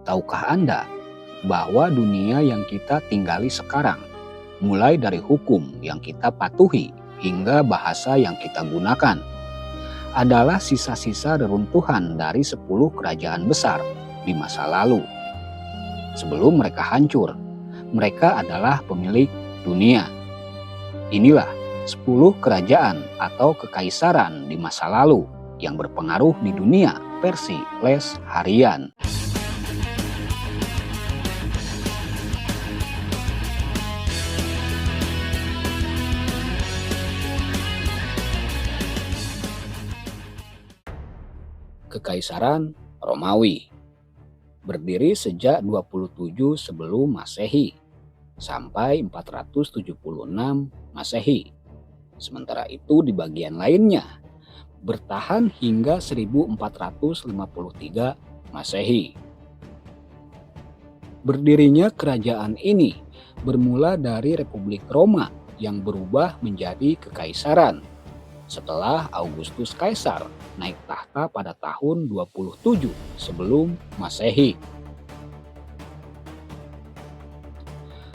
Tahukah Anda bahwa dunia yang kita tinggali sekarang, mulai dari hukum yang kita patuhi hingga bahasa yang kita gunakan, adalah sisa-sisa reruntuhan dari 10 kerajaan besar di masa lalu. Sebelum mereka hancur, mereka adalah pemilik dunia. Inilah 10 kerajaan atau kekaisaran di masa lalu yang berpengaruh di dunia versi Les Harian. Kekaisaran Romawi berdiri sejak 27 sebelum Masehi sampai 476 Masehi. Sementara itu di bagian lainnya bertahan hingga 1453 Masehi. Berdirinya kerajaan ini bermula dari Republik Roma yang berubah menjadi kekaisaran setelah Augustus Kaisar naik tahta pada tahun 27 sebelum Masehi.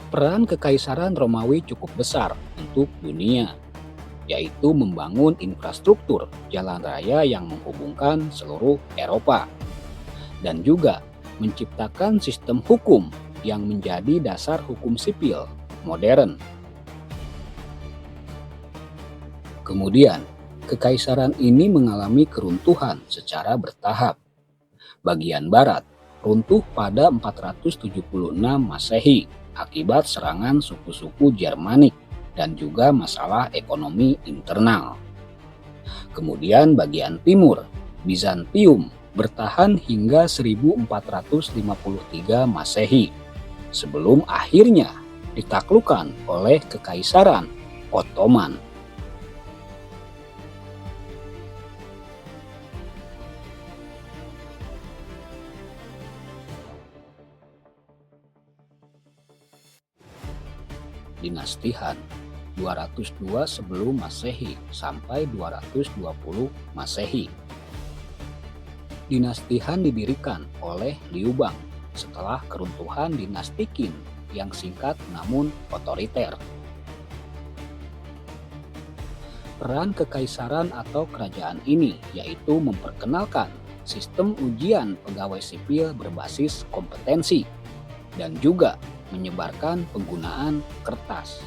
Peran kekaisaran Romawi cukup besar untuk dunia, yaitu membangun infrastruktur jalan raya yang menghubungkan seluruh Eropa, dan juga menciptakan sistem hukum yang menjadi dasar hukum sipil modern. Kemudian, kekaisaran ini mengalami keruntuhan secara bertahap. Bagian barat runtuh pada 476 Masehi akibat serangan suku-suku Germanik dan juga masalah ekonomi internal. Kemudian bagian timur, Bizantium, bertahan hingga 1453 Masehi sebelum akhirnya ditaklukkan oleh Kekaisaran Ottoman. Dinasti Han 202 sebelum Masehi sampai 220 Masehi. Dinasti Han didirikan oleh Liu Bang setelah keruntuhan dinasti Qin yang singkat namun otoriter. Peran kekaisaran atau kerajaan ini yaitu memperkenalkan sistem ujian pegawai sipil berbasis kompetensi dan juga menyebarkan penggunaan kertas.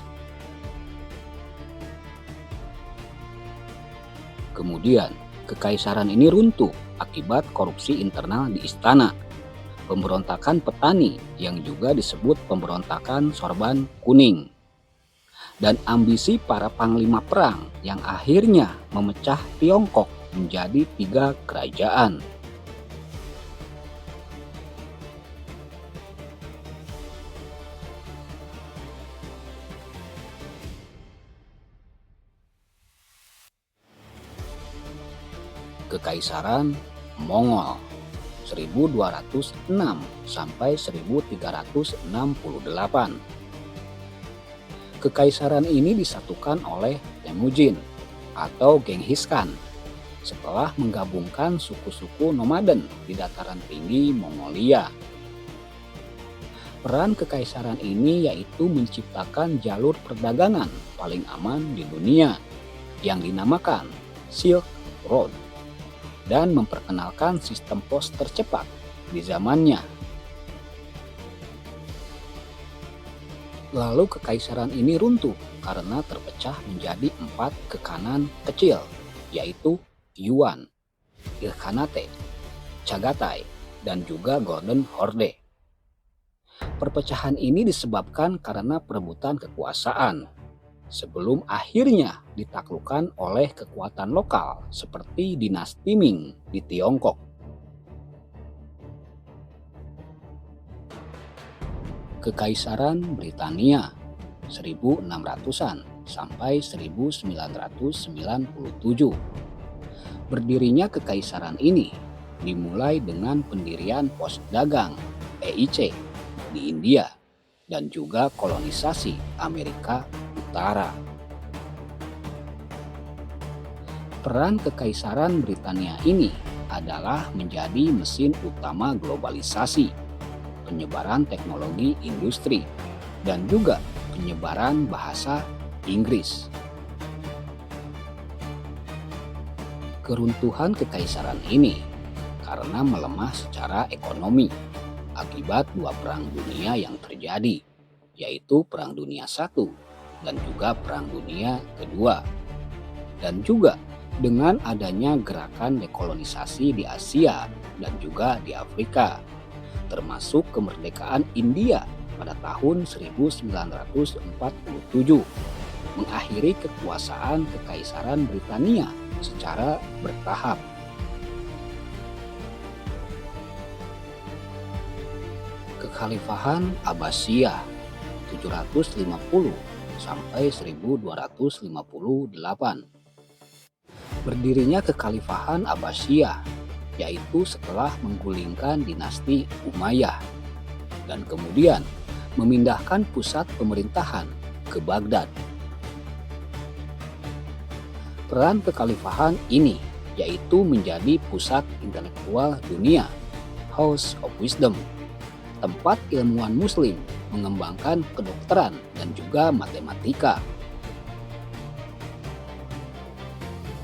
Kemudian, kekaisaran ini runtuh akibat korupsi internal di istana, pemberontakan petani yang juga disebut pemberontakan Sorban Kuning, dan ambisi para panglima perang yang akhirnya memecah Tiongkok menjadi 3 kerajaan. Kekaisaran Mongol 1206 sampai 1368. Kekaisaran ini disatukan oleh Temujin atau Genghis Khan setelah menggabungkan suku-suku nomaden di dataran tinggi Mongolia. Peran kekaisaran ini yaitu menciptakan jalur perdagangan paling aman di dunia yang dinamakan Silk Road dan memperkenalkan sistem pos tercepat di zamannya. Lalu kekaisaran ini runtuh karena terpecah menjadi 4 kekanan kecil, yaitu Yuan, Ilkhanate, Chagatai, dan juga Golden Horde. Perpecahan ini disebabkan karena perebutan kekuasaan, sebelum akhirnya ditaklukkan oleh kekuatan lokal seperti dinasti Ming di Tiongkok. Kekaisaran Britania 1600-an sampai 1997. Berdirinya kekaisaran ini dimulai dengan pendirian pos dagang EIC di India dan juga kolonisasi Amerika Utara. Peran Kekaisaran Britania ini adalah menjadi mesin utama globalisasi penyebaran teknologi industri, dan juga penyebaran bahasa Inggris. Keruntuhan kekaisaran ini karena melemah secara ekonomi akibat dua perang dunia yang terjadi, yaitu Perang Dunia I dan juga Perang Dunia Kedua. Dan juga dengan adanya gerakan dekolonisasi di Asia dan juga di Afrika, termasuk kemerdekaan India pada tahun 1947, mengakhiri kekuasaan Kekaisaran Britania secara bertahap. Kekhalifahan Abbasiyah 750 sampai 1258. Berdirinya Kekhalifahan Abbasiyah yaitu setelah menggulingkan dinasti Umayyah dan kemudian memindahkan pusat pemerintahan ke Baghdad. Peran kekhalifahan ini yaitu menjadi pusat intelektual dunia, House of Wisdom, tempat ilmuwan muslim mengembangkan kedokteran dan juga matematika.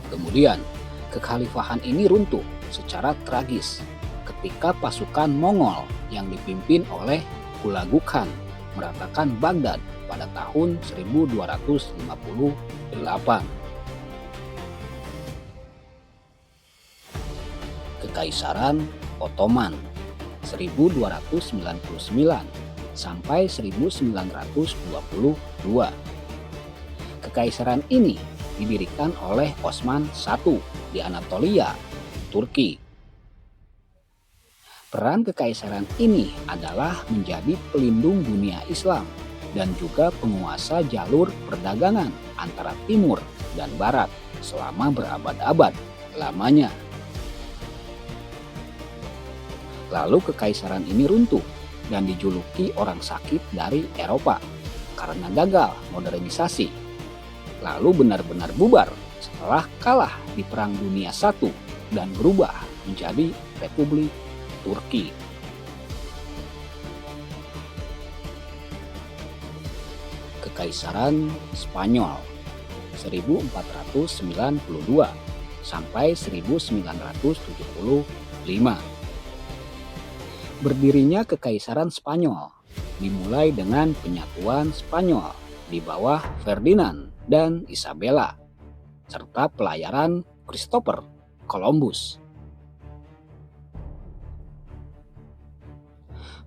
Kemudian, kekhalifahan ini runtuh secara tragis ketika pasukan Mongol yang dipimpin oleh Hulagu Khan meratakan Baghdad pada tahun 1258. Kekaisaran Ottoman 1299 sampai 1922. Kekaisaran ini didirikan oleh Osman I di Anatolia, Turki. Peran kekaisaran ini adalah menjadi pelindung dunia Islam dan juga penguasa jalur perdagangan antara timur dan barat selama berabad-abad lamanya. Lalu kekaisaran ini runtuh dan dijuluki orang sakit dari Eropa karena gagal modernisasi. Lalu benar-benar bubar setelah kalah di Perang Dunia I dan berubah menjadi Republik Turki. Kekaisaran Spanyol 1492 sampai 1975. Berdirinya Kekaisaran Spanyol dimulai dengan penyatuan Spanyol di bawah Ferdinand dan Isabella, serta pelayaran Christopher Columbus.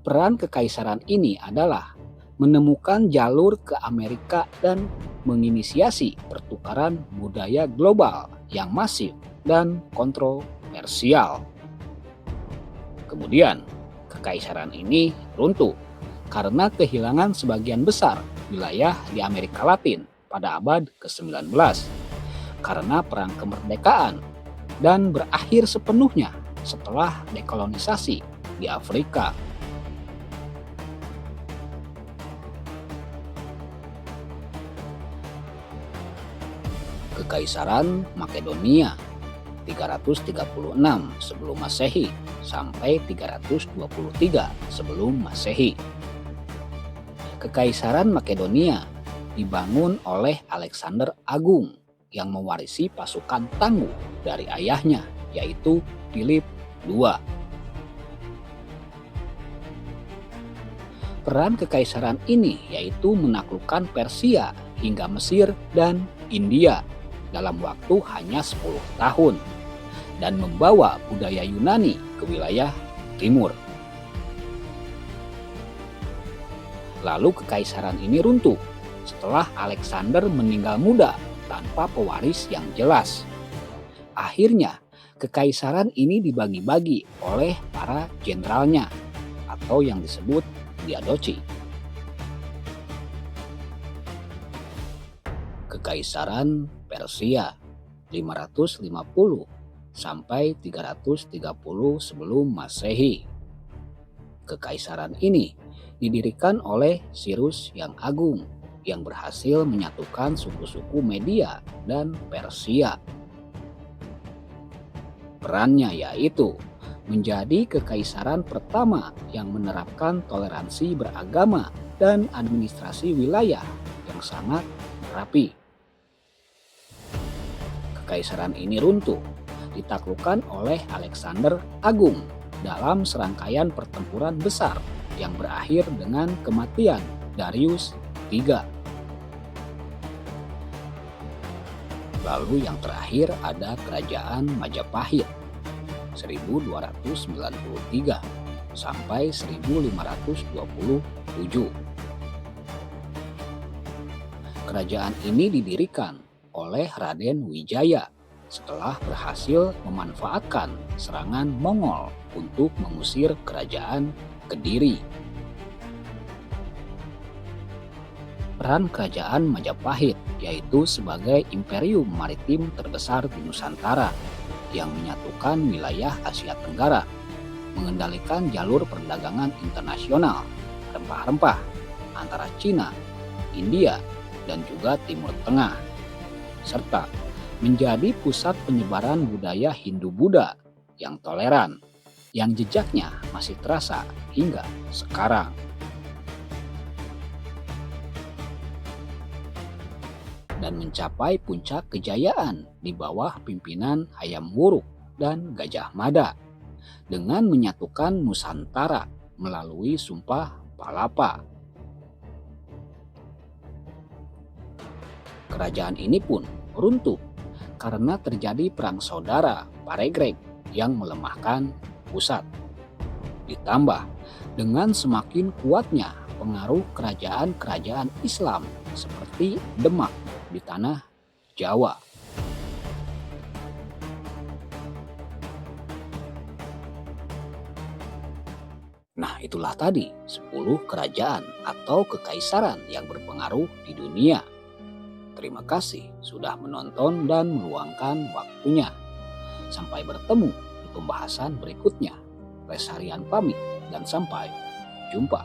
Peran kekaisaran ini adalah menemukan jalur ke Amerika dan menginisiasi pertukaran budaya global yang masif dan kontroversial. Kemudian, kekaisaran ini runtuh karena kehilangan sebagian besar wilayah di Amerika Latin pada abad ke-19 karena perang kemerdekaan dan berakhir sepenuhnya setelah dekolonisasi di Afrika. Kekaisaran Makedonia 336 sebelum Masehi sampai 323 sebelum Masehi. Kekaisaran Makedonia dibangun oleh Alexander Agung yang mewarisi pasukan tangguh dari ayahnya yaitu Philip II. Peran kekaisaran ini yaitu menaklukkan Persia hingga Mesir dan India dalam waktu hanya 10 tahun dan membawa budaya Yunani ke wilayah timur. Lalu kekaisaran ini runtuh setelah Alexander meninggal muda tanpa pewaris yang jelas. Akhirnya, kekaisaran ini dibagi-bagi oleh para jenderalnya atau yang disebut diadochi. Kekaisaran Persia 550 sampai 330 sebelum Masehi. Kekaisaran ini didirikan oleh Cyrus yang Agung yang berhasil menyatukan suku-suku Media dan Persia. Perannya yaitu menjadi kekaisaran pertama yang menerapkan toleransi beragama dan administrasi wilayah yang sangat rapi. Kekaisaran ini runtuh, ditaklukkan oleh Alexander Agung dalam serangkaian pertempuran besar yang berakhir dengan kematian Darius III. Lalu yang terakhir ada Kerajaan Majapahit 1293 sampai 1527. Kerajaan ini didirikan oleh Raden Wijaya setelah berhasil memanfaatkan serangan Mongol untuk mengusir kerajaan Kediri. Peran Kerajaan Majapahit yaitu sebagai imperium maritim terbesar di Nusantara yang menyatukan wilayah Asia Tenggara, mengendalikan jalur perdagangan internasional rempah-rempah antara Cina, India, dan juga Timur Tengah, serta menjadi pusat penyebaran budaya Hindu-Buddha yang toleran, yang jejaknya masih terasa hingga sekarang. Dan mencapai puncak kejayaan di bawah pimpinan Hayam Wuruk dan Gajah Mada dengan menyatukan Nusantara melalui Sumpah Palapa. Kerajaan ini pun runtuh karena terjadi perang saudara Paregreg yang melemahkan pusat. Ditambah dengan semakin kuatnya pengaruh kerajaan-kerajaan Islam seperti Demak di tanah Jawa. Nah, itulah tadi 10 kerajaan atau kekaisaran yang berpengaruh di dunia. Terima kasih sudah menonton dan meluangkan waktunya. Sampai bertemu di pembahasan berikutnya. Lesarian pamit dan sampai jumpa.